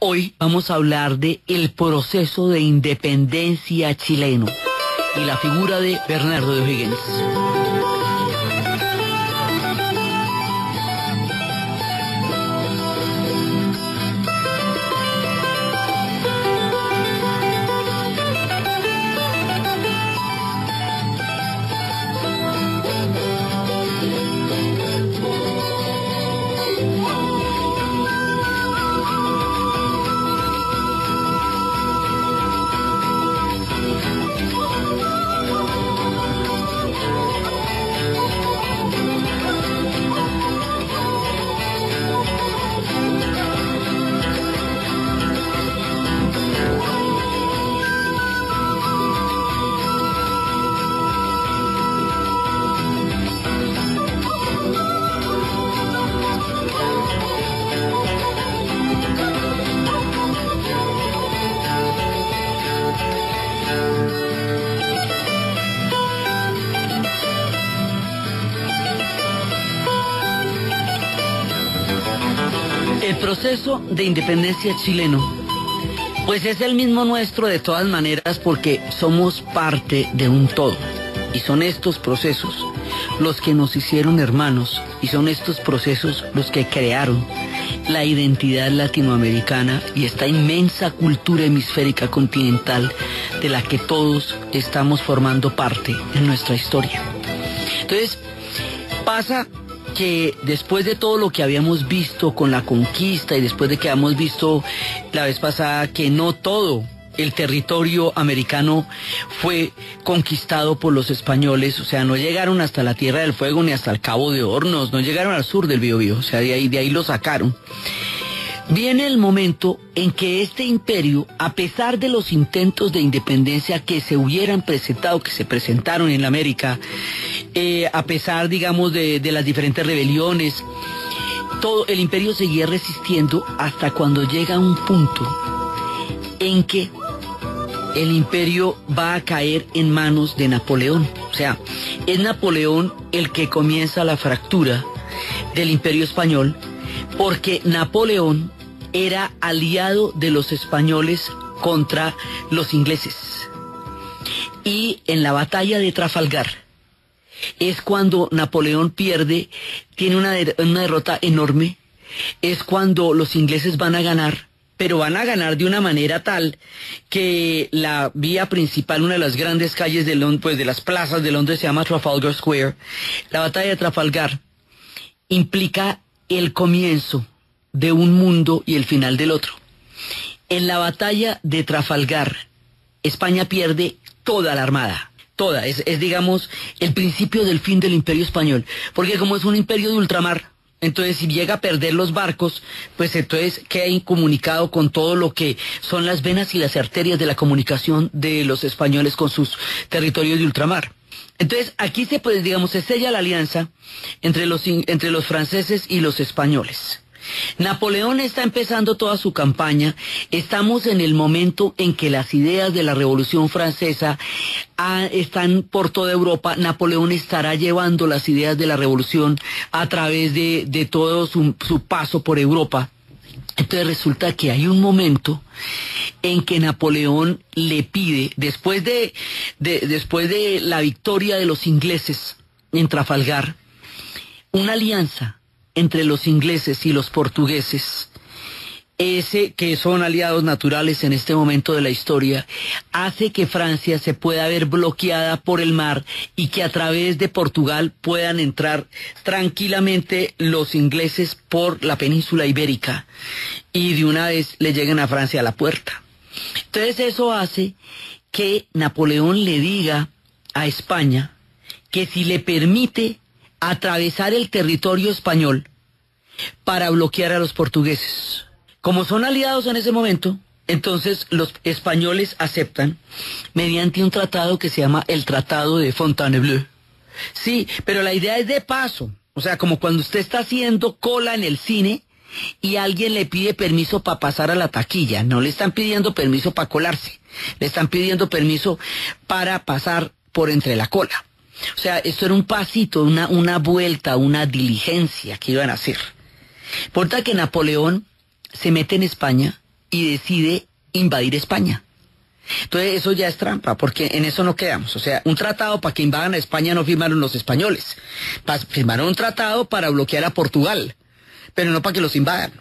Hoy vamos a hablar de el proceso de independencia chileno y la figura de Bernardo de O'Higgins. El proceso de independencia chileno, pues es el mismo nuestro de todas maneras porque somos parte de un todo. Y son estos procesos los que nos hicieron hermanos y son estos procesos los que crearon la identidad latinoamericana y esta inmensa cultura hemisférica continental de la que todos estamos formando parte en nuestra historia. Entonces, pasa que después de todo lo que habíamos visto con la conquista y después de que habíamos visto la vez pasada que no todo el territorio americano fue conquistado por los españoles, o sea, no llegaron hasta la Tierra del Fuego ni hasta el Cabo de Hornos, no llegaron al sur del Biobío, o sea, de ahí lo sacaron. Viene el momento en que este imperio, a pesar de los intentos de independencia que se hubieran presentado, que se presentaron en la América, a pesar, digamos, de las diferentes rebeliones, todo el imperio seguía resistiendo hasta cuando llega un punto en que el imperio va a caer en manos de Napoleón. O sea, es Napoleón el que comienza la fractura del imperio español, porque Napoleón era aliado de los españoles contra los ingleses. Y en la batalla de Trafalgar es cuando Napoleón pierde, tiene una derrota enorme, es cuando los ingleses van a ganar, pero van a ganar de una manera tal que la vía principal, una de las grandes calles de Londres, pues de las plazas de Londres, se llama Trafalgar Square. La batalla de Trafalgar implica el comienzo de un mundo y el final del otro. En la batalla de Trafalgar, España pierde toda la armada, toda, es digamos el principio del fin del imperio español, porque como es un imperio de ultramar, entonces si llega a perder los barcos, pues entonces queda incomunicado con todo lo que son las venas y las arterias de la comunicación de los españoles con sus territorios de ultramar. Entonces aquí se sella la alianza entre los franceses y los españoles. Napoleón está empezando toda su campaña, estamos en el momento en que las ideas de la Revolución Francesa están por toda Europa. Napoleón estará llevando las ideas de la Revolución a través de todo su paso por Europa. Entonces resulta que hay un momento en que Napoleón le pide, después de la victoria de los ingleses en Trafalgar, una alianza entre los ingleses y los portugueses, que son aliados naturales en este momento de la historia, hace que Francia se pueda ver bloqueada por el mar y que a través de Portugal puedan entrar tranquilamente los ingleses por la península ibérica y de una vez le lleguen a Francia a la puerta. Entonces eso hace que Napoleón le diga a España que si le permite atravesar el territorio español para bloquear a los portugueses. Como son aliados en ese momento, entonces los españoles aceptan mediante un tratado que se llama el Tratado de Fontainebleau. Sí, pero la idea es de paso, o sea, como cuando usted está haciendo cola en el cine y alguien le pide permiso para pasar a la taquilla. No le están pidiendo permiso para colarse, le están pidiendo permiso para pasar por entre la cola. O sea, esto era un pasito, una vuelta, una diligencia que iban a hacer. Importa que Napoleón se mete en España y decide invadir España. Entonces eso ya es trampa, porque en eso no quedamos. O sea, un tratado para que invadan a España no firmaron los españoles. Firmaron un tratado para bloquear a Portugal, pero no para que los invadan.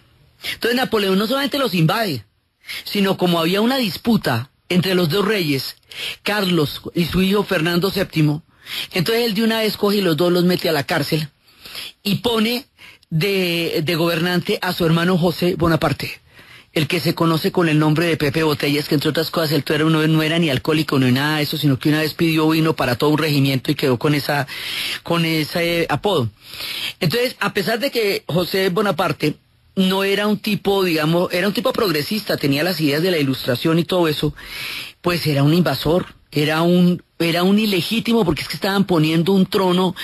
Entonces Napoleón no solamente los invade, sino como había una disputa entre los dos reyes, Carlos y su hijo Fernando VII, entonces él de una vez coge y los dos los mete a la cárcel y pone de gobernante a su hermano José Bonaparte, el que se conoce con el nombre de Pepe Botellas, que entre otras cosas él no era ni alcohólico ni nada de eso, sino que una vez pidió vino para todo un regimiento y quedó con ese apodo. Entonces, a pesar de que José Bonaparte no era un tipo, digamos, era un tipo progresista, tenía las ideas de la Ilustración y todo eso, pues era un invasor, era un ilegítimo, porque es que estaban poniendo un trono,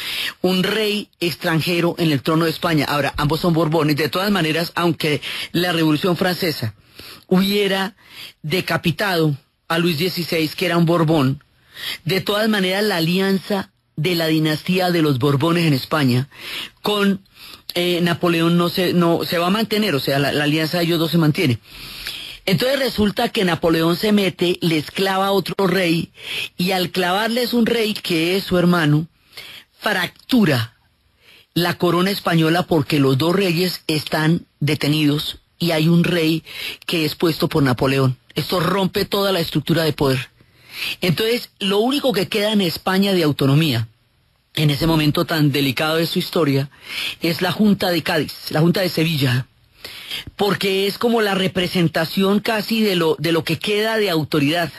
un rey extranjero en el trono de España. Ahora, ambos son Borbones. De todas maneras, aunque la Revolución Francesa hubiera decapitado a Luis XVI, que era un Borbón, de todas maneras la alianza de la dinastía de los Borbones en España con Napoleón no se va a mantener, o sea, la alianza de ellos dos se mantiene. Entonces resulta que Napoleón se mete, les clava a otro rey, y al clavarles un rey que es su hermano, fractura la corona española porque los dos reyes están detenidos y hay un rey que es puesto por Napoleón. Esto rompe toda la estructura de poder. Entonces, lo único que queda en España de autonomía, en ese momento tan delicado de su historia, es la Junta de Cádiz, la Junta de Sevilla, porque es como la representación casi de lo que queda de autoridad.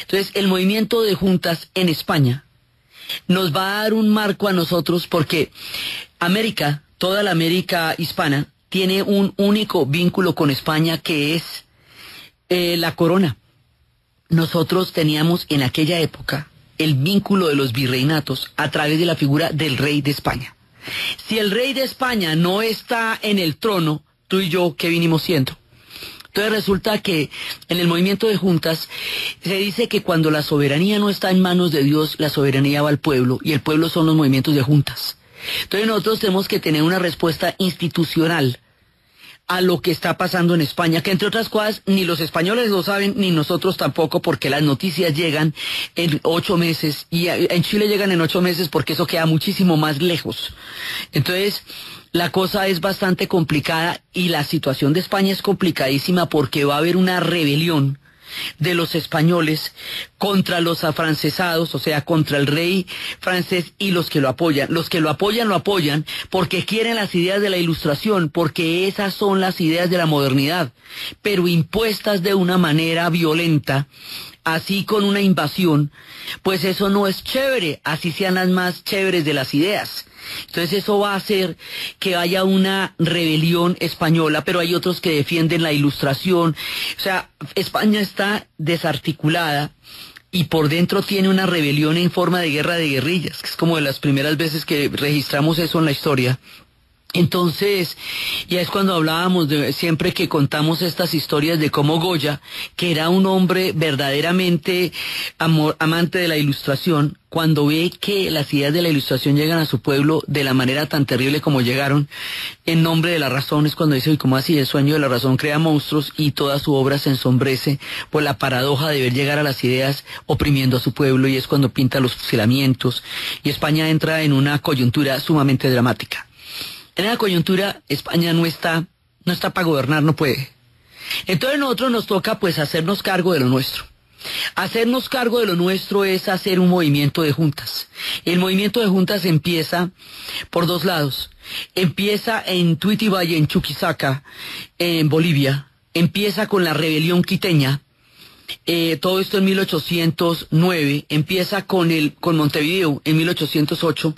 Entonces, el movimiento de juntas en España nos va a dar un marco a nosotros, porque América, toda la América hispana, tiene un único vínculo con España, que es la corona. Nosotros teníamos en aquella época el vínculo de los virreinatos a través de la figura del rey de España. Si el rey de España no está en el trono, tú y yo, ¿qué vinimos siendo? Entonces resulta que en el movimiento de juntas se dice que cuando la soberanía no está en manos de Dios, la soberanía va al pueblo, y el pueblo son los movimientos de juntas. Entonces nosotros tenemos que tener una respuesta institucional a lo que está pasando en España, que entre otras cosas ni los españoles lo saben, ni nosotros tampoco, porque las noticias llegan en 8 meses, y en Chile llegan en 8 meses porque eso queda muchísimo más lejos. Entonces, la cosa es bastante complicada, y la situación de España es complicadísima porque va a haber una rebelión de los españoles contra los afrancesados, o sea, contra el rey francés y los que lo apoyan. Los que lo apoyan porque quieren las ideas de la Ilustración, porque esas son las ideas de la modernidad, pero impuestas de una manera violenta, así con una invasión, pues eso no es chévere, así sean las más chéveres de las ideas. Entonces eso va a hacer que haya una rebelión española, pero hay otros que defienden la Ilustración. O sea, España está desarticulada y por dentro tiene una rebelión en forma de guerra de guerrillas, que es como de las primeras veces que registramos eso en la historia. Entonces, ya es cuando hablábamos siempre que contamos estas historias de cómo Goya, que era un hombre verdaderamente amante de la Ilustración, cuando ve que las ideas de la Ilustración llegan a su pueblo de la manera tan terrible como llegaron, en nombre de la razón, es cuando dice, ¿y cómo así? El sueño de la razón crea monstruos, y toda su obra se ensombrece por la paradoja de ver llegar a las ideas oprimiendo a su pueblo, y es cuando pinta los fusilamientos, y España entra en una coyuntura sumamente dramática. En la coyuntura, España no está para gobernar, no puede. Entonces nosotros nos toca pues hacernos cargo de lo nuestro. Hacernos cargo de lo nuestro es hacer un movimiento de juntas. El movimiento de juntas empieza por dos lados. Empieza en Tuitibaya, en Chuquisaca, en Bolivia. Empieza con la rebelión quiteña. Todo esto en 1809, empieza con Montevideo en 1808,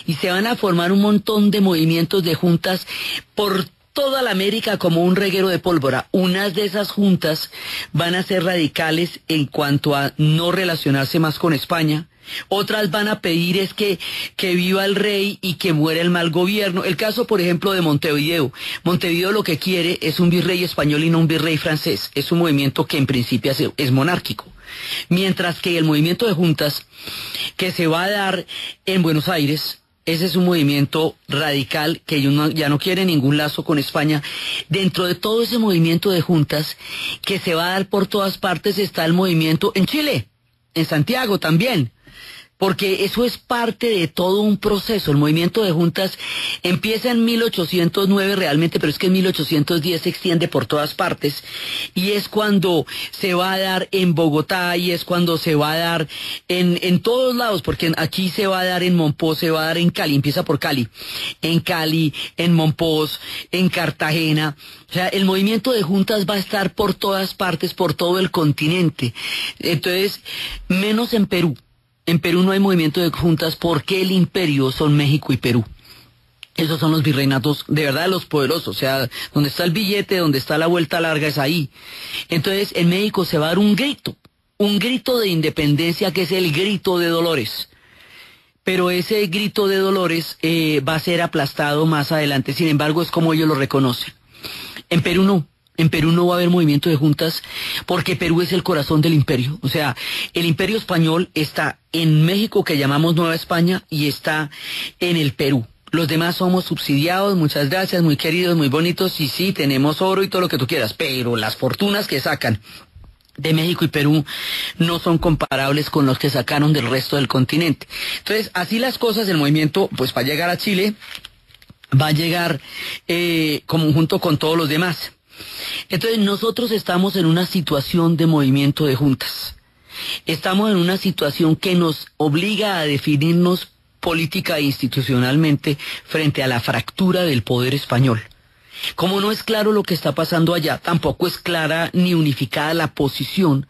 y se van a formar un montón de movimientos de juntas por toda la América como un reguero de pólvora. Unas de esas juntas van a ser radicales en cuanto a no relacionarse más con España. Otras van a pedir es que viva el rey y que muera el mal gobierno. El caso, por ejemplo, de Montevideo. Montevideo lo que quiere es un virrey español y no un virrey francés. Es un movimiento que en principio es monárquico. Mientras que el movimiento de juntas que se va a dar en Buenos Aires Ese es un movimiento radical que ya no quiere ningún lazo con España. Dentro de todo ese movimiento de juntas que se va a dar por todas partes está el movimiento en Chile, en Santiago también. Porque eso es parte de todo un proceso. El movimiento de juntas empieza en 1809 realmente, pero es que en 1810 se extiende por todas partes. Y es cuando se va a dar en Bogotá y es cuando se va a dar en todos lados, porque aquí se va a dar en Monpós, se va a dar en Cali, empieza por Cali. En Cali, en Monpós, en Cartagena. O sea, el movimiento de juntas va a estar por todas partes, por todo el continente. Entonces, menos en Perú. En Perú no hay movimiento de juntas porque el imperio son México y Perú. Esos son los virreinatos de verdad los poderosos, o sea, donde está el billete, donde está la vuelta larga es ahí. Entonces en México se va a dar un grito de independencia que es el grito de Dolores. Pero ese grito de Dolores va a ser aplastado más adelante, sin embargo es como ellos lo reconocen. En Perú no. En Perú no va a haber movimiento de juntas porque Perú es el corazón del imperio. O sea, el imperio español está en México, que llamamos Nueva España, y está en el Perú. Los demás somos subsidiados, muchas gracias, muy queridos, muy bonitos, y sí, tenemos oro y todo lo que tú quieras, pero las fortunas que sacan de México y Perú no son comparables con los que sacaron del resto del continente. Entonces, así las cosas, el movimiento, pues para llegar a Chile, va a llegar como junto con todos los demás. Entonces nosotros estamos en una situación de movimiento de juntas. Estamos en una situación que nos obliga a definirnos política e institucionalmente frente a la fractura del poder español. Como no es claro lo que está pasando allá, tampoco es clara ni unificada la posición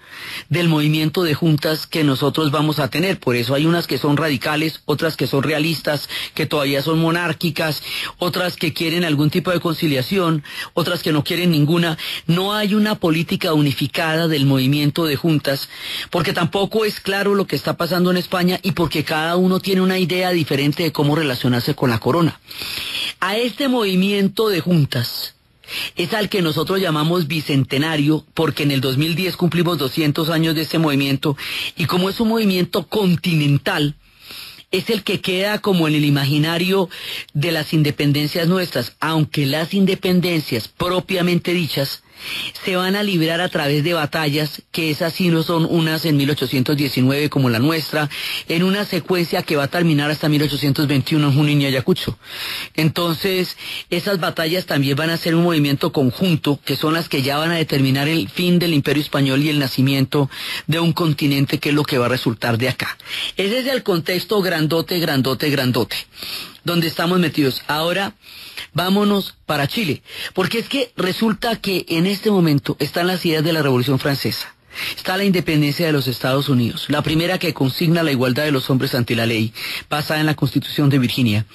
del movimiento de juntas que nosotros vamos a tener. Por eso hay unas que son radicales, otras que son realistas, que todavía son monárquicas, otras que quieren algún tipo de conciliación, otras que no quieren ninguna. No hay una política unificada del movimiento de juntas, porque tampoco es claro lo que está pasando en España y porque cada uno tiene una idea diferente de cómo relacionarse con la corona. A este movimiento de juntas es al que nosotros llamamos bicentenario, porque en el 2010 cumplimos 200 años de ese movimiento, y como es un movimiento continental, es el que queda como en el imaginario de las independencias nuestras, aunque las independencias propiamente dichas se van a librar a través de batallas, que esas sí no son unas en 1819 como la nuestra, en una secuencia que va a terminar hasta 1821 en Junín y Ayacucho. Entonces, esas batallas también van a ser un movimiento conjunto, que son las que ya van a determinar el fin del Imperio Español y el nacimiento de un continente, que es lo que va a resultar de acá. Ese es el contexto grandote, donde estamos metidos. Ahora, vámonos para Chile, porque es que resulta que en este momento están las ideas de la Revolución Francesa. Está la independencia de los Estados Unidos, la primera que consigna la igualdad de los hombres ante la ley, basada en la Constitución de Virginia.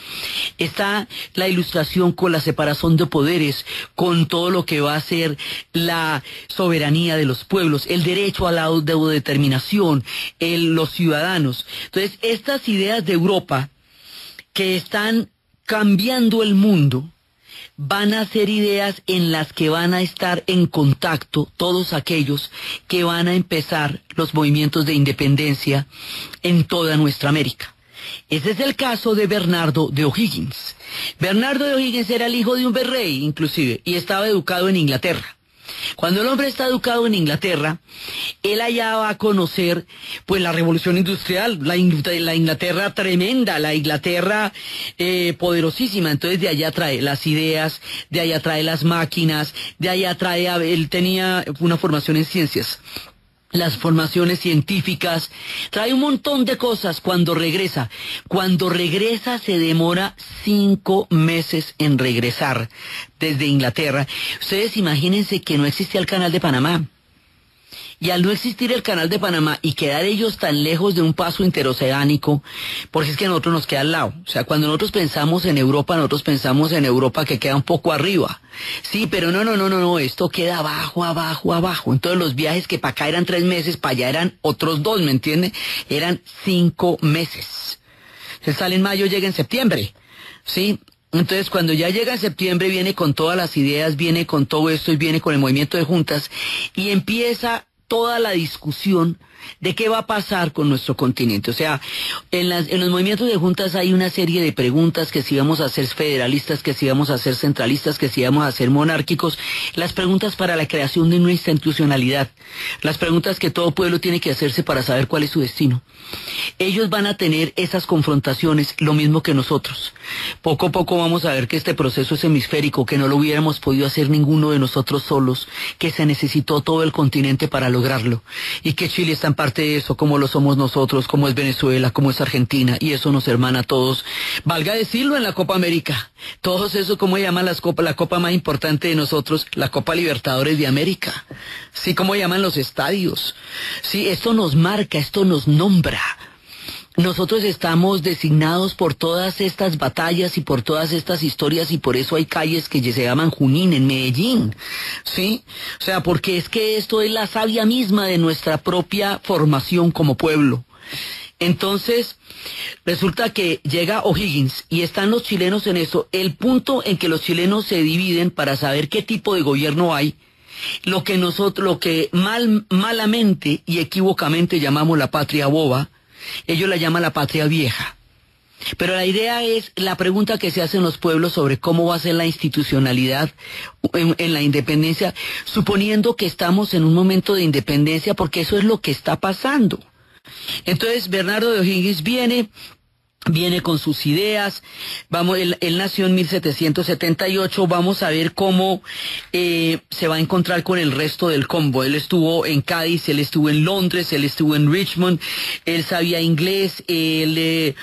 Está la ilustración con la separación de poderes, con todo lo que va a ser la soberanía de los pueblos, el derecho a la autodeterminación, los ciudadanos. Entonces, estas ideas de Europa que están cambiando el mundo, van a ser ideas en las que van a estar en contacto todos aquellos que van a empezar los movimientos de independencia en toda nuestra América. Ese es el caso de Bernardo de O'Higgins. Bernardo de O'Higgins era el hijo de un virrey, inclusive, y estaba educado en Inglaterra. Cuando el hombre está educado en Inglaterra, él allá va a conocer pues la revolución industrial, la Inglaterra tremenda, la Inglaterra poderosísima. Entonces de allá trae las ideas, de allá trae las máquinas, de allá trae, él tenía una formación en ciencias, las formaciones científicas, trae un montón de cosas. Cuando regresa se demora 5 meses en regresar desde Inglaterra. Ustedes imagínense que no existía el canal de Panamá. Y al no existir el canal de Panamá y quedar ellos tan lejos de un paso interoceánico, porque es que a nosotros nos queda al lado. O sea, cuando nosotros pensamos en Europa, nosotros pensamos en Europa que queda un poco arriba. Sí, pero no, esto queda abajo. Entonces los viajes que para acá eran 3 meses, para allá eran otros 2, ¿me entiende? Eran 5 meses. Se sale en mayo, llega en septiembre, ¿sí? Entonces, cuando ya llega en septiembre, viene con todas las ideas, viene con todo esto y viene con el movimiento de juntas y empieza toda la discusión de qué va a pasar con nuestro continente. O sea, en los movimientos de juntas hay una serie de preguntas, que si vamos a ser federalistas, que si vamos a ser centralistas, que si vamos a ser monárquicos, las preguntas para la creación de una institucionalidad, las preguntas que todo pueblo tiene que hacerse para saber cuál es su destino. Ellos van a tener esas confrontaciones, lo mismo que nosotros. Poco a poco vamos a ver que este proceso es hemisférico, que no lo hubiéramos podido hacer ninguno de nosotros solos, que se necesitó todo el continente para lograrlo, y que Chile está en parte de eso, como lo somos nosotros, como es Venezuela, como es Argentina, y eso nos hermana a todos. Valga decirlo, en la Copa América, todos eso, ¿cómo llaman las copas? La copa más importante de nosotros, la Copa Libertadores de América. Sí, ¿cómo llaman los estadios? Sí, esto nos marca, esto nos nombra. Nosotros estamos designados por todas estas batallas y por todas estas historias, y por eso hay calles que se llaman Junín en Medellín, ¿sí? O sea, porque es que esto es la savia misma de nuestra propia formación como pueblo. Entonces, resulta que llega O'Higgins y están los chilenos en eso. El punto en que los chilenos se dividen para saber qué tipo de gobierno hay, lo que malamente y equívocamente llamamos la patria boba, ellos la llaman la patria vieja. Pero la idea es la pregunta que se hacen los pueblos sobre cómo va a ser la institucionalidad en la independencia, suponiendo que estamos en un momento de independencia, porque eso es lo que está pasando. Entonces Bernardo de O'Higgins viene con sus ideas. Vamos, él nació en 1778, vamos a ver cómo se va a encontrar con el resto del combo. Él estuvo en Cádiz, él estuvo en Londres, él estuvo en Richmond, él sabía inglés, él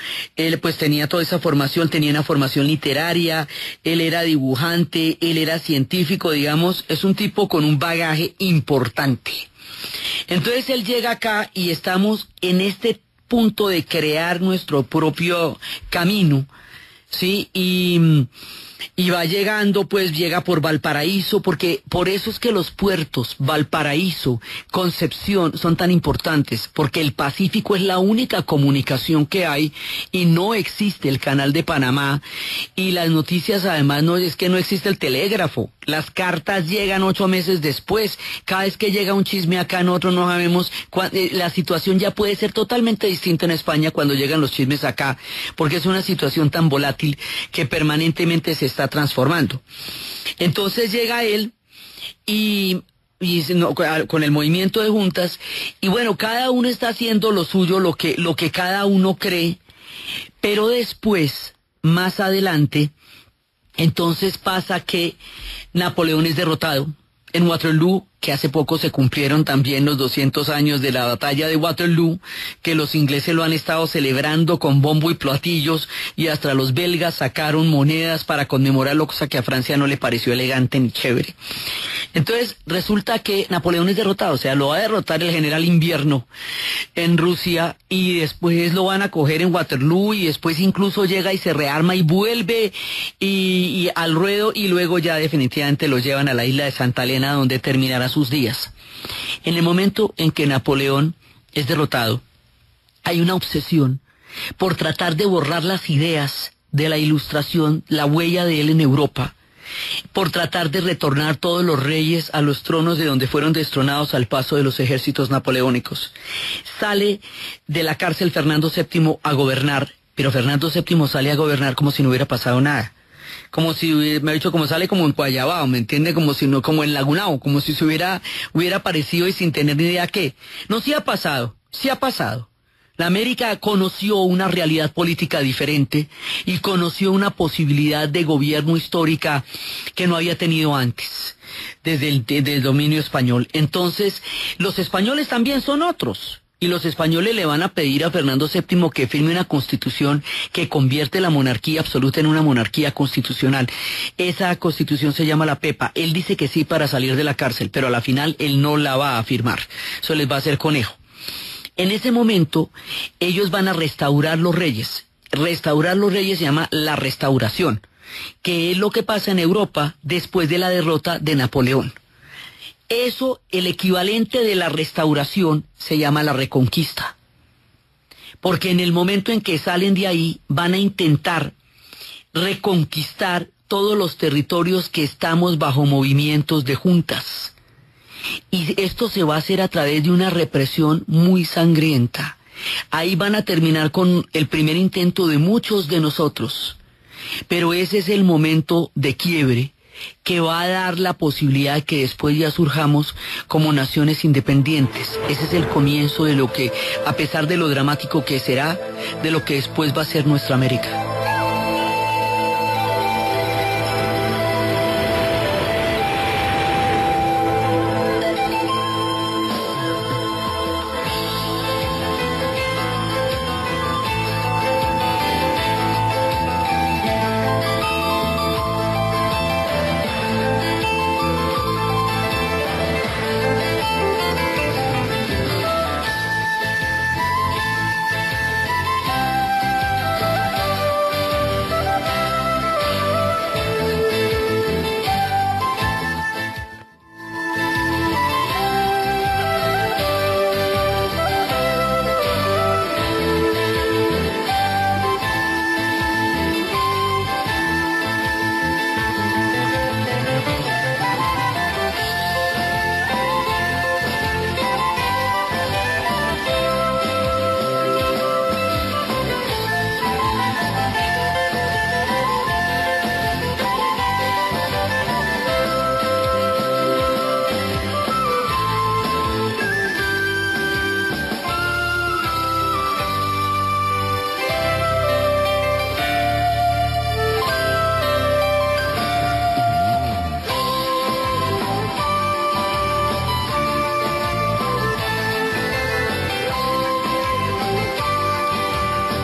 pues tenía toda esa formación, tenía una formación literaria, él era dibujante, él era científico, digamos, es un tipo con un bagaje importante. Entonces él llega acá y estamos en este punto de crear nuestro propio camino, ¿sí? Y va llegando, pues llega por Valparaíso, porque por eso es que los puertos Valparaíso, Concepción son tan importantes, porque el Pacífico es la única comunicación que hay y no existe el Canal de Panamá, y las noticias además no es que no existe el telégrafo, las cartas llegan 8 meses después, cada vez que llega un chisme acá nosotros no sabemos, la situación ya puede ser totalmente distinta en España cuando llegan los chismes acá, porque es una situación tan volátil que permanentemente se está transformando. Entonces llega él y con el movimiento de juntas, y bueno, cada uno está haciendo lo suyo, lo que cada uno cree, pero después, más adelante, entonces pasa que Napoleón es derrotado en Waterloo, que hace poco se cumplieron también los 200 años de la batalla de Waterloo, que los ingleses lo han estado celebrando con bombo y platillos, y hasta los belgas sacaron monedas para conmemorarlo, cosa que a Francia no le pareció elegante ni chévere. Entonces resulta que Napoleón es derrotado, o sea, lo va a derrotar el general Invierno en Rusia, y después lo van a coger en Waterloo, y después incluso llega y se rearma y vuelve y al ruedo, y luego ya definitivamente lo llevan a la isla de Santa Elena, donde terminará sus días. En el momento en que Napoleón es derrotado, hay una obsesión por tratar de borrar las ideas de la Ilustración, la huella de él en Europa, por tratar de retornar todos los reyes a los tronos de donde fueron destronados al paso de los ejércitos napoleónicos. Sale de la cárcel Fernando VII a gobernar, pero Fernando VII sale a gobernar como si no hubiera pasado nada. Como si, me ha dicho, como sale como en Guayabao, ¿me entiende? Como si no, como en Lagunao, como si se hubiera aparecido y sin tener ni idea qué. No, sí ha pasado, sí ha pasado. La América conoció una realidad política diferente y conoció una posibilidad de gobierno histórica que no había tenido antes, desde el dominio español. Entonces, los españoles también son otros. Y los españoles le van a pedir a Fernando VII que firme una constitución que convierte la monarquía absoluta en una monarquía constitucional. Esa constitución se llama la Pepa. Él dice que sí para salir de la cárcel, pero a la final él no la va a firmar. Eso les va a hacer conejo. En ese momento, ellos van a restaurar los reyes. Restaurar los reyes se llama la restauración, que es lo que pasa en Europa después de la derrota de Napoleón. Eso, el equivalente de la restauración, se llama la reconquista. Porque en el momento en que salen de ahí, van a intentar reconquistar todos los territorios que estamos bajo movimientos de juntas. Y esto se va a hacer a través de una represión muy sangrienta. Ahí van a terminar con el primer intento de muchos de nosotros. Pero ese es el momento de quiebre que va a dar la posibilidad de que después ya surjamos como naciones independientes. Ese es el comienzo de lo que, a pesar de lo dramático que será, de lo que después va a ser nuestra América.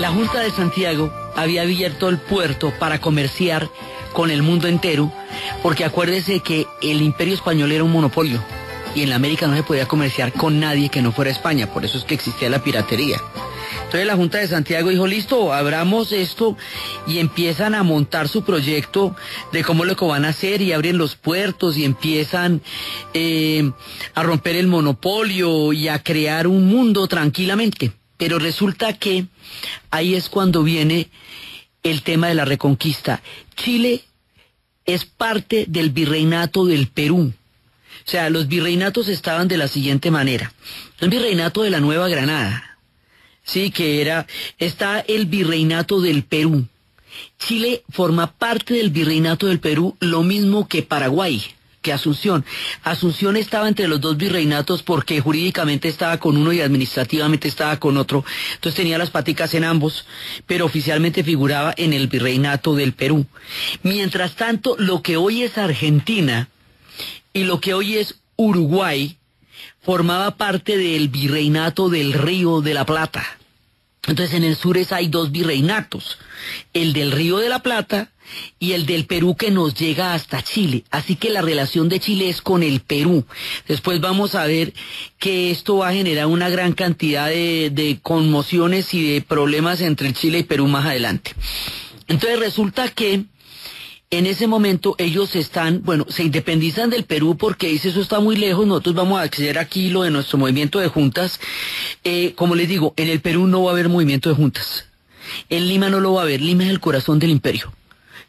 La Junta de Santiago había abierto el puerto para comerciar con el mundo entero, porque acuérdese que el Imperio Español era un monopolio y en la América no se podía comerciar con nadie que no fuera España, por eso es que existía la piratería. Entonces la Junta de Santiago dijo, listo, abramos esto, y empiezan a montar su proyecto de cómo lo que van a hacer, y abren los puertos y empiezan a romper el monopolio y a crear un mundo tranquilamente. Pero resulta que ahí es cuando viene el tema de la reconquista. Chile es parte del virreinato del Perú. O sea, los virreinatos estaban de la siguiente manera. El virreinato de la Nueva Granada, sí, está el virreinato del Perú. Chile forma parte del virreinato del Perú, lo mismo que Paraguay, que Asunción. Asunción estaba entre los dos virreinatos porque jurídicamente estaba con uno y administrativamente estaba con otro. Entonces tenía las paticas en ambos, pero oficialmente figuraba en el virreinato del Perú. Mientras tanto, lo que hoy es Argentina y lo que hoy es Uruguay formaba parte del virreinato del Río de la Plata. Entonces en el sur hay dos virreinatos, el del Río de la Plata y el del Perú, que nos llega hasta Chile. Así que la relación de Chile es con el Perú. Después vamos a ver que esto va a generar una gran cantidad de conmociones y de problemas entre Chile y Perú más adelante. Entonces resulta que en ese momento ellos se independizan del Perú porque dice, eso está muy lejos, nosotros vamos a acceder aquí lo de nuestro movimiento de juntas. Como les digo, en el Perú no va a haber movimiento de juntas. En Lima no lo va a haber. Lima es el corazón del imperio.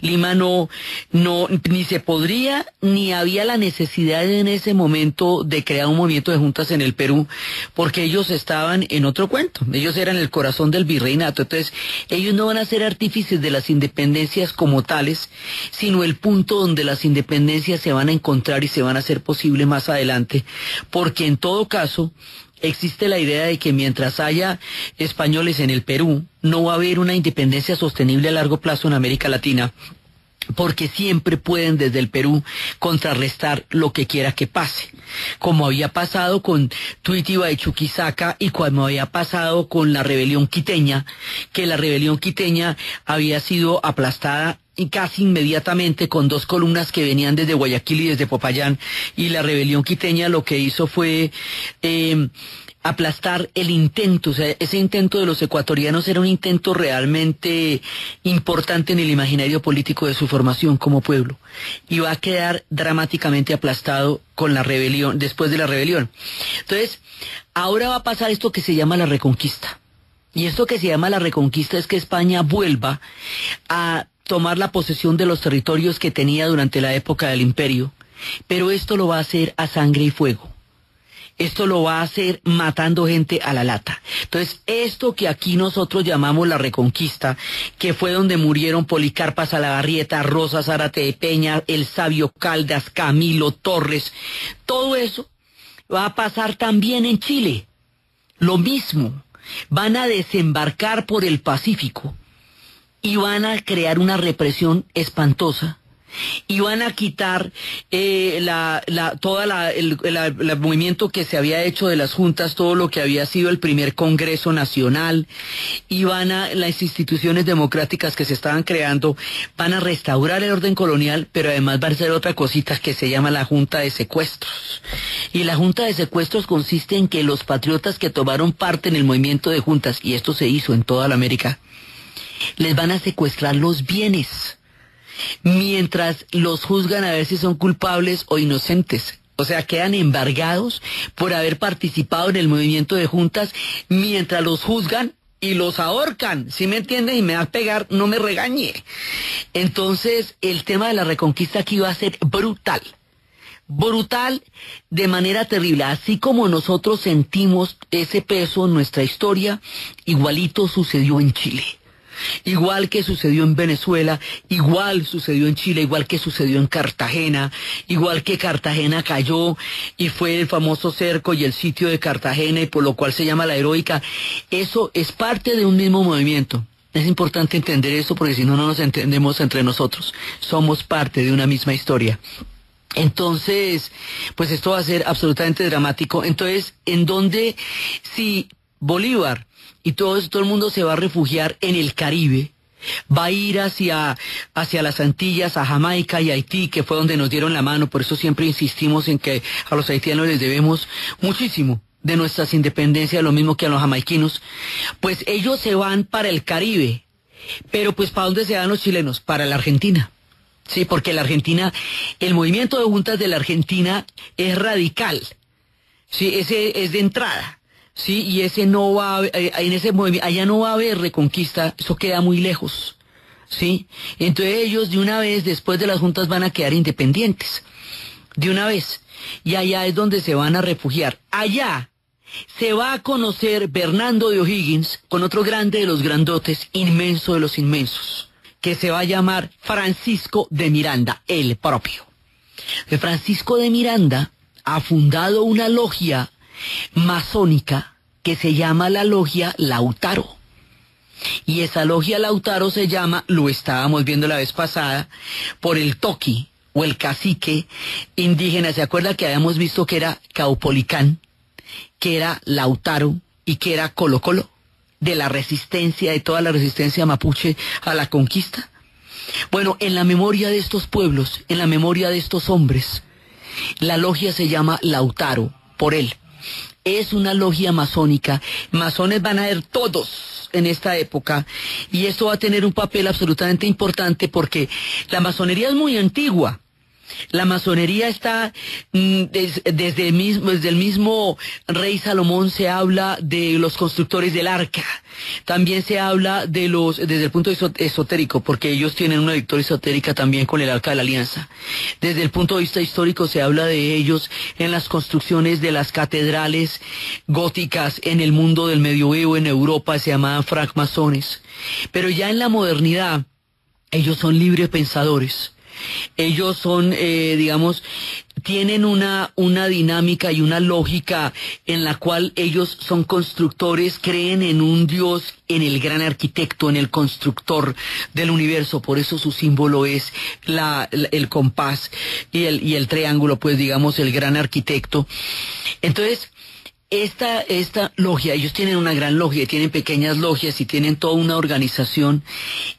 Lima ni se podría, ni había la necesidad en ese momento de crear un movimiento de juntas en el Perú, porque ellos estaban en otro cuento. Ellos eran el corazón del virreinato. Entonces, ellos no van a ser artífices de las independencias como tales, sino el punto donde las independencias se van a encontrar y se van a hacer posible más adelante, porque en todo caso existe la idea de que mientras haya españoles en el Perú, no va a haber una independencia sostenible a largo plazo en América Latina, porque siempre pueden desde el Perú contrarrestar lo que quiera que pase, como había pasado con Tuitiba de Chuquisaca y como había pasado con la rebelión quiteña, que la rebelión quiteña había sido aplastada y casi inmediatamente con dos columnas que venían desde Guayaquil y desde Popayán, y la rebelión quiteña lo que hizo fue aplastar el intento. O sea, ese intento de los ecuatorianos era un intento realmente importante en el imaginario político de su formación como pueblo, y va a quedar dramáticamente aplastado con la rebelión, después de la rebelión. Entonces, ahora va a pasar esto que se llama la reconquista, y esto que se llama la reconquista es que España vuelva a tomar la posesión de los territorios que tenía durante la época del imperio, pero esto lo va a hacer a sangre y fuego. Esto lo va a hacer matando gente a la lata. Entonces, esto que aquí nosotros llamamos la Reconquista, que fue donde murieron Policarpa Salabarrieta, Rosa Zárate de Peña, el Sabio Caldas, Camilo Torres, todo eso va a pasar también en Chile. Lo mismo, van a desembarcar por el Pacífico y van a crear una represión espantosa. Y van a quitar el movimiento que se había hecho de las juntas, todo lo que había sido el primer Congreso Nacional, y las instituciones democráticas que se estaban creando, van a restaurar el orden colonial, pero además va a ser otra cosita que se llama la Junta de Secuestros. Y la Junta de Secuestros consiste en que los patriotas que tomaron parte en el movimiento de juntas, y esto se hizo en toda la América, les van a secuestrar los bienes, mientras los juzgan a ver si son culpables o inocentes. O sea, quedan embargados por haber participado en el movimiento de juntas mientras los juzgan y los ahorcan. ¿Sí me entienden? Y me va a pegar, no me regañe. Entonces, el tema de la Reconquista aquí va a ser brutal. Brutal de manera terrible. Así como nosotros sentimos ese peso en nuestra historia, igualito sucedió en Chile. Igual que sucedió en Venezuela, igual sucedió en Chile, igual que sucedió en Cartagena, igual que Cartagena cayó y fue el famoso cerco y el sitio de Cartagena, y por lo cual se llama la heroica. Eso es parte de un mismo movimiento. Es importante entender eso, porque si no, no nos entendemos entre nosotros. Somos parte de una misma historia. Entonces, pues esto va a ser absolutamente dramático. Entonces, ¿en dónde, si Bolívar y todo el mundo se va a refugiar en el Caribe, va a ir hacia las Antillas, a Jamaica y Haití, que fue donde nos dieron la mano? Por eso siempre insistimos en que a los haitianos les debemos muchísimo de nuestras independencias, lo mismo que a los jamaiquinos. Pues ellos se van para el Caribe, pero pues ¿para dónde se van los chilenos? Para la Argentina. Sí, porque la Argentina, el movimiento de juntas de la Argentina es radical. Sí, ese es de entrada. Sí, y ese no va a, en ese movimiento, allá no va a haber reconquista, eso queda muy lejos. Sí, entonces ellos de una vez, después de las juntas, van a quedar independientes. De una vez. Y allá es donde se van a refugiar. Allá se va a conocer Bernardo de O'Higgins con otro grande de los grandotes, inmenso de los inmensos, que se va a llamar Francisco de Miranda, el propio. Francisco de Miranda ha fundado una logia masónica que se llama la Logia Lautaro. Y esa Logia Lautaro se llama, lo estábamos viendo la vez pasada, por el toqui o el cacique indígena. ¿Se acuerda que habíamos visto que era Caupolicán, que era Lautaro y que era Colo Colo? De la resistencia, de toda la resistencia mapuche a la conquista. Bueno, en la memoria de estos pueblos, en la memoria de estos hombres, la logia se llama Lautaro, por él. Es una logia masónica. Masones van a haber todos en esta época, y esto va a tener un papel absolutamente importante porque la masonería es muy antigua. La masonería está desde el mismo rey Salomón. Se habla de los constructores del arca. También se habla de desde el punto esotérico, porque ellos tienen una victoria esotérica también con el arca de la alianza. Desde el punto de vista histórico se habla de ellos en las construcciones de las catedrales góticas en el mundo del medioevo en Europa, se llamaban francmasones. Pero ya en la modernidad ellos son libres pensadores. Ellos son, tienen una dinámica y una lógica en la cual ellos son constructores, creen en un Dios, en el gran arquitecto, en el constructor del universo. Por eso su símbolo es el compás y el triángulo, pues digamos, el gran arquitecto. Entonces, esta logia, ellos tienen una gran logia, tienen pequeñas logias y tienen toda una organización,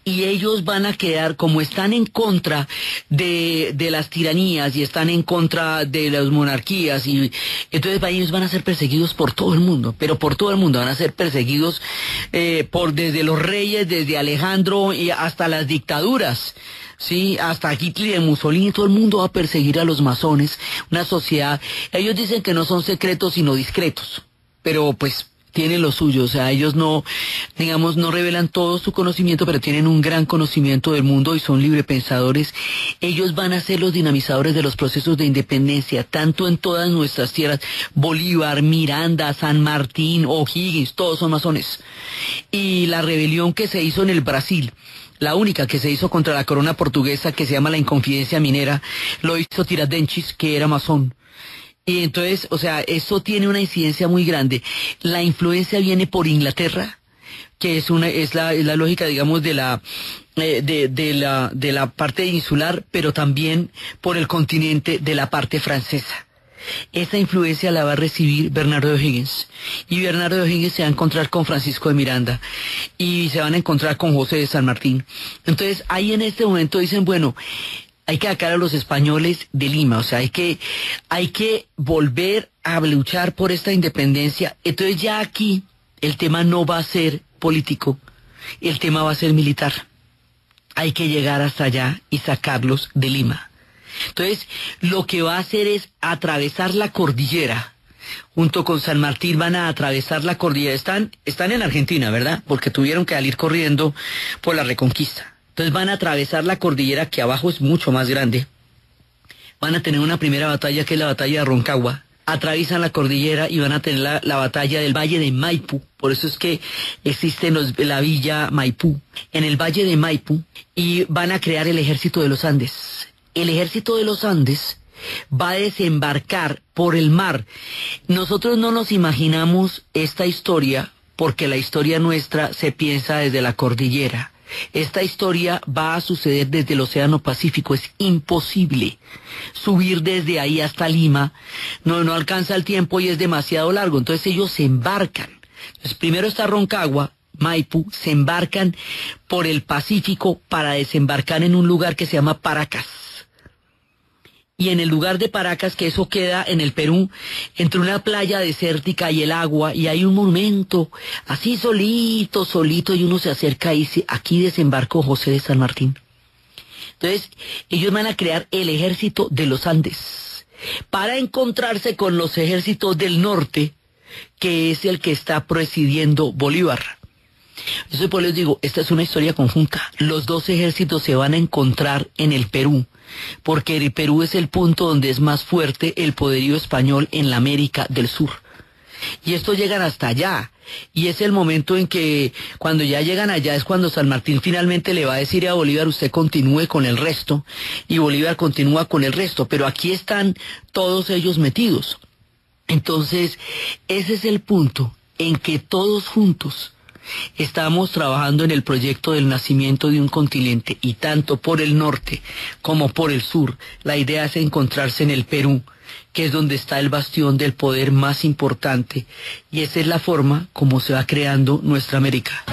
y ellos van a quedar, como están en contra de las tiranías y están en contra de las monarquías, y entonces ellos van a ser perseguidos por todo el mundo, pero por todo el mundo van a ser perseguidos desde los reyes, desde Alejandro y hasta las dictaduras. Sí, hasta Hitler y Mussolini, todo el mundo va a perseguir a los masones, una sociedad. Ellos dicen que no son secretos sino discretos, pero pues tienen lo suyo, o sea, ellos no, digamos, no revelan todo su conocimiento, pero tienen un gran conocimiento del mundo y son librepensadores. Ellos van a ser los dinamizadores de los procesos de independencia, tanto en todas nuestras tierras. Bolívar, Miranda, San Martín, O'Higgins, todos son masones. Y la rebelión que se hizo en el Brasil, la única que se hizo contra la corona portuguesa, que se llama la Inconfidencia Minera, lo hizo Tiradentes, que era masón. Y entonces, o sea, eso tiene una incidencia muy grande. La influencia viene por Inglaterra, que es la lógica, digamos, de la parte insular, pero también por el continente de la parte francesa. Esa influencia la va a recibir Bernardo de O'Higgins. Y Bernardo de O'Higgins se va a encontrar con Francisco de Miranda. Y se van a encontrar con José de San Martín. Entonces, ahí en este momento dicen, bueno, hay que sacar a los españoles de Lima, o sea, hay que volver a luchar por esta independencia. Entonces ya aquí el tema no va a ser político, el tema va a ser militar. Hay que llegar hasta allá y sacarlos de Lima. Entonces, lo que va a hacer es atravesar la cordillera. Junto con San Martín van a atravesar la cordillera. Están en Argentina, ¿verdad? Porque tuvieron que salir corriendo por la Reconquista. Entonces van a atravesar la cordillera, que abajo es mucho más grande. Van a tener una primera batalla, que es la batalla de Roncagua. Atraviesan la cordillera y van a tener la batalla del Valle de Maipú. Por eso es que existe la villa Maipú, en el Valle de Maipú, y van a crear el Ejército de los Andes. El Ejército de los Andes va a desembarcar por el mar. Nosotros no nos imaginamos esta historia, porque la historia nuestra se piensa desde la cordillera. Esta historia va a suceder desde el Océano Pacífico. Es imposible subir desde ahí hasta Lima. No alcanza el tiempo y es demasiado largo. Entonces ellos se embarcan. Entonces primero está Roncagua, Maipú, se embarcan por el Pacífico para desembarcar en un lugar que se llama Paracas. Y en el lugar de Paracas, que eso queda en el Perú, entre una playa desértica y el agua, y hay un monumento, así solito, y uno se acerca y dice, aquí desembarcó José de San Martín. Entonces, ellos van a crear el Ejército de los Andes, para encontrarse con los ejércitos del norte, que es el que está presidiendo Bolívar. Eso por les digo, esta es una historia conjunta. Los dos ejércitos se van a encontrar en el Perú, porque el Perú es el punto donde es más fuerte el poderío español en la América del Sur. Y estos llegan hasta allá, y es el momento en que cuando ya llegan allá es cuando San Martín finalmente le va a decir a Bolívar, usted continúe con el resto, y Bolívar continúa con el resto, pero aquí están todos ellos metidos. Entonces, ese es el punto en que todos juntos estamos trabajando en el proyecto del nacimiento de un continente, y tanto por el norte como por el sur, la idea es encontrarse en el Perú, que es donde está el bastión del poder más importante, y esa es la forma como se va creando nuestra América.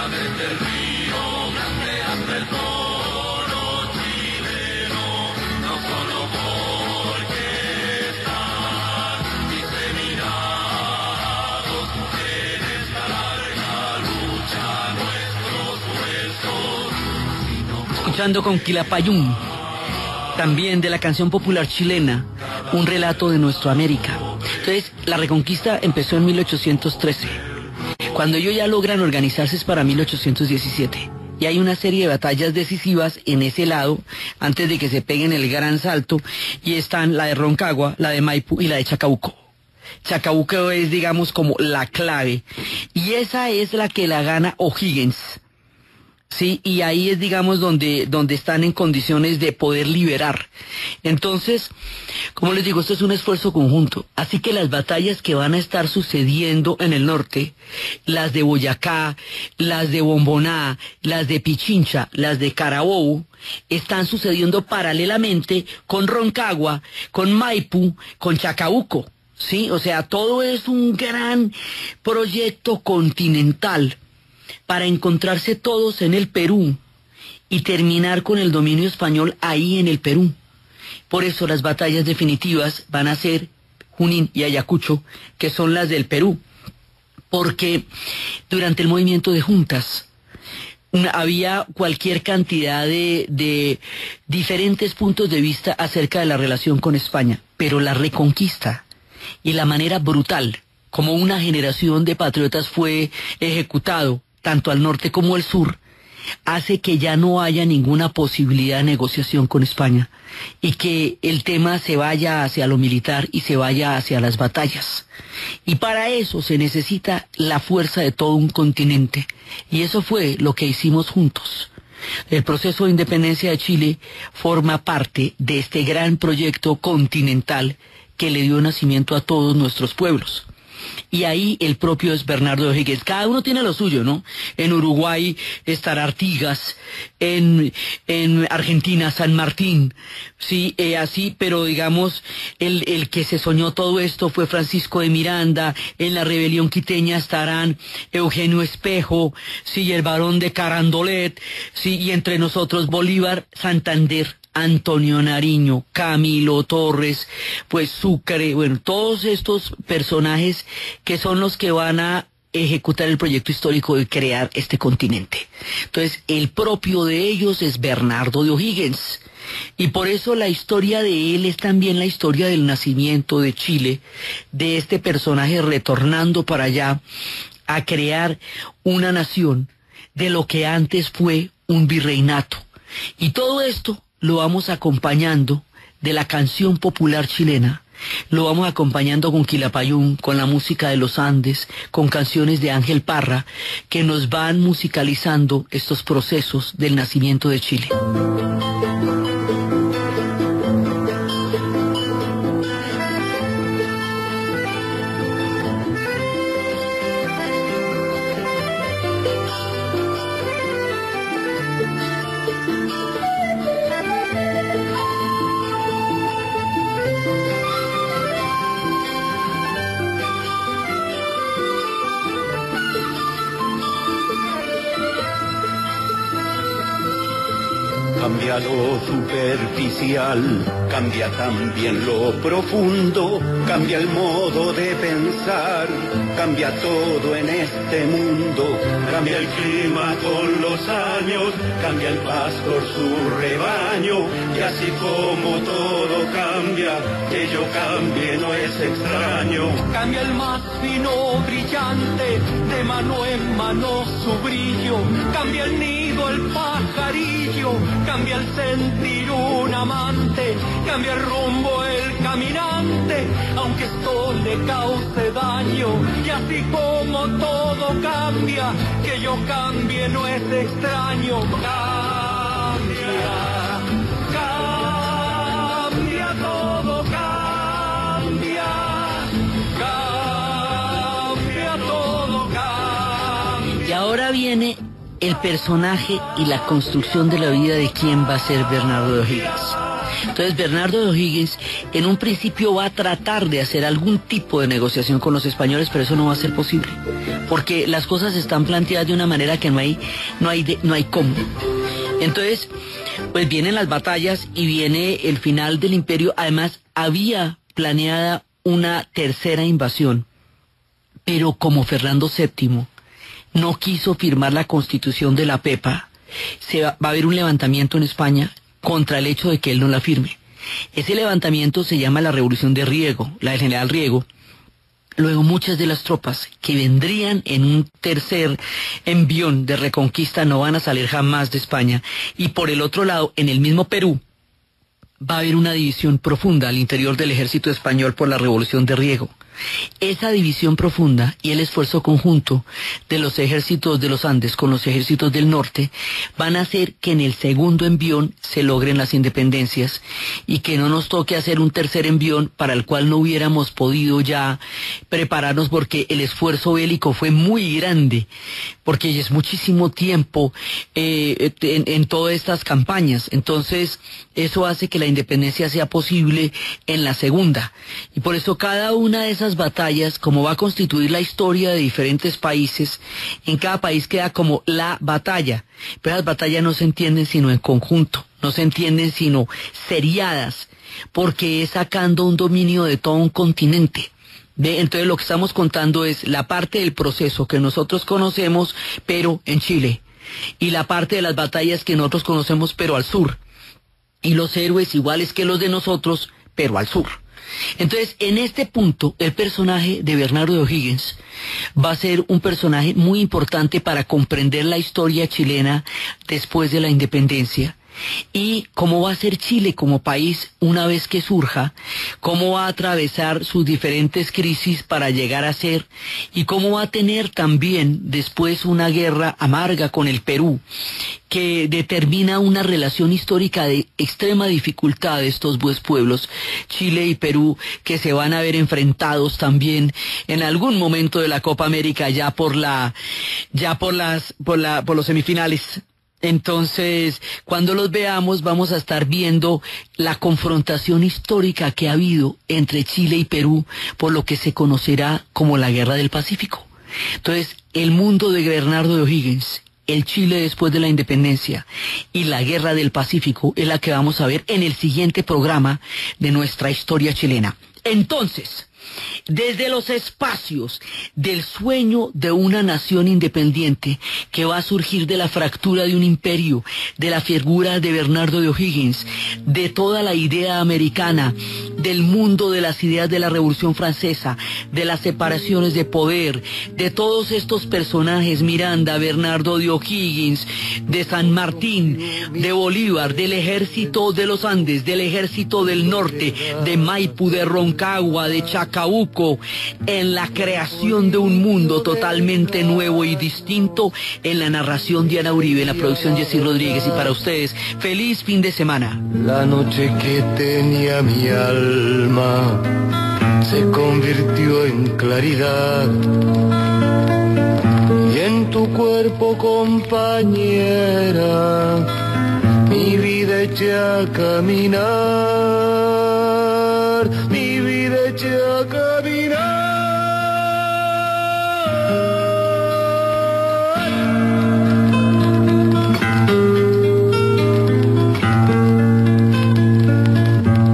Desde el río grande hasta el toro escuchando con Quilapayún, también de la canción popular chilena, un relato de nuestra América. Entonces, la Reconquista empezó en 1813. Cuando ellos ya logran organizarse es para 1817. Y hay una serie de batallas decisivas en ese lado, antes de que se peguen el gran salto, y están la de Rancagua, la de Maipú y la de Chacabuco. Chacabuco es, digamos, como la clave, y esa es la que la gana O'Higgins. Sí, y ahí es, digamos, donde están en condiciones de poder liberar. Entonces, como les digo, esto es un esfuerzo conjunto. Así que las batallas que van a estar sucediendo en el norte, las de Boyacá, las de Bomboná, las de Pichincha, las de Carabobo, están sucediendo paralelamente con Rancagua, con Maipú, con Chacabuco. Sí, o sea, todo es un gran proyecto continental para encontrarse todos en el Perú y terminar con el dominio español ahí en el Perú. Por eso las batallas definitivas van a ser Junín y Ayacucho, que son las del Perú, porque durante el movimiento de juntas había cualquier cantidad de diferentes puntos de vista acerca de la relación con España, pero la Reconquista y la manera brutal como una generación de patriotas fue ejecutado tanto al norte como al sur, hace que ya no haya ninguna posibilidad de negociación con España y que el tema se vaya hacia lo militar y se vaya hacia las batallas. Y para eso se necesita la fuerza de todo un continente, y eso fue lo que hicimos juntos. El proceso de independencia de Chile forma parte de este gran proyecto continental que le dio nacimiento a todos nuestros pueblos. Y ahí el propio es Bernardo de O'Higgins. Cada uno tiene lo suyo, ¿no? En Uruguay estará Artigas, en Argentina San Martín, sí, así, pero digamos, el que se soñó todo esto fue Francisco de Miranda. En la rebelión quiteña estarán Eugenio Espejo, sí, el barón de Carandolet, sí, y entre nosotros Bolívar, Santander, Antonio Nariño, Camilo Torres, pues Sucre, bueno, todos estos personajes que son los que van a ejecutar el proyecto histórico de crear este continente. Entonces, el propio de ellos es Bernardo de O'Higgins, y por eso la historia de él es también la historia del nacimiento de Chile, de este personaje retornando para allá a crear una nación de lo que antes fue un virreinato. Y todo esto lo vamos acompañando de la canción popular chilena, lo vamos acompañando con Quilapayún, con la música de los Andes, con canciones de Ángel Parra, que nos van musicalizando estos procesos del nacimiento de Chile. Cambia lo superficial, cambia también lo profundo, cambia el modo de pensar, cambia todo en este mundo, cambia el clima con los años, cambia el pastor su rebaño, y así como todo cambia, que yo cambie no es extraño. Cambia el más fino brillante, de mano en mano su brillo, cambia el nido, el pajarillo, cambia el sentir un amante, cambia el rumbo el caminante, aunque esto le cause daño. Y así como todo cambia, que yo cambie no es extraño. Cambia, cambia, todo cambia, cambia, todo cambia. Y ahora viene el personaje y la construcción de la vida de quién va a ser Bernardo de O'Higgins. Entonces Bernardo de O'Higgins en un principio va a tratar de hacer algún tipo de negociación con los españoles, pero eso no va a ser posible, porque las cosas están planteadas de una manera que no hay cómo. Entonces, pues vienen las batallas y viene el final del imperio. Además, había planeada una tercera invasión, pero como Fernando VII no quiso firmar la Constitución de la Pepa, va a haber un levantamiento en España contra el hecho de que él no la firme. Ese levantamiento se llama la Revolución de Riego, la del general Riego. Luego muchas de las tropas que vendrían en un tercer envión de reconquista no van a salir jamás de España. Y por el otro lado, en el mismo Perú, va a haber una división profunda al interior del ejército español por la Revolución de Riego. Esa división profunda y el esfuerzo conjunto de los ejércitos de los Andes con los ejércitos del norte van a hacer que en el segundo envión se logren las independencias y que no nos toque hacer un tercer envión para el cual no hubiéramos podido ya prepararnos, porque el esfuerzo bélico fue muy grande, porque es muchísimo tiempo en todas estas campañas. Entonces eso hace que la independencia sea posible en la segunda, y por eso cada una de esas batallas, como va a constituir la historia de diferentes países, en cada país queda como la batalla, pero las batallas no se entienden sino en conjunto, no se entienden sino seriadas, porque es sacando un dominio de todo un continente. Entonces lo que estamos contando es la parte del proceso que nosotros conocemos, pero en Chile, y la parte de las batallas que nosotros conocemos, pero al sur, y los héroes iguales que los de nosotros, pero al sur. Entonces, en este punto, el personaje de Bernardo de O'Higgins va a ser un personaje muy importante para comprender la historia chilena después de la independencia, y cómo va a ser Chile como país una vez que surja, cómo va a atravesar sus diferentes crisis para llegar a ser, y cómo va a tener también después una guerra amarga con el Perú, que determina una relación histórica de extrema dificultad de estos dos pueblos, Chile y Perú, que se van a ver enfrentados también en algún momento de la Copa América por los semifinales. Entonces, cuando los veamos, vamos a estar viendo la confrontación histórica que ha habido entre Chile y Perú por lo que se conocerá como la Guerra del Pacífico. Entonces, el mundo de Bernardo de O'Higgins, el Chile después de la independencia y la Guerra del Pacífico es la que vamos a ver en el siguiente programa de nuestra historia chilena. Entonces, desde los espacios del sueño de una nación independiente que va a surgir de la fractura de un imperio, de la figura de Bernardo de O'Higgins, de toda la idea americana, del mundo de las ideas de la Revolución Francesa, de las separaciones de poder, de todos estos personajes, Miranda, Bernardo de O'Higgins, de San Martín, de Bolívar, del ejército de los Andes, del ejército del norte, de Maipú, de Roncagua, de Chacabuco, en la creación de un mundo totalmente nuevo y distinto, en la narración de Ana Uribe, en la producción Jessy Rodríguez. Y para ustedes, feliz fin de semana. La noche que tenía mi alma se convirtió en claridad, y en tu cuerpo, compañera, mi vida eché a caminar, mi vida eché a caminar.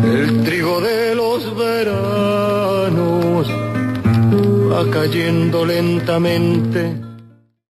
El trigo de los veranos va cayendo lentamente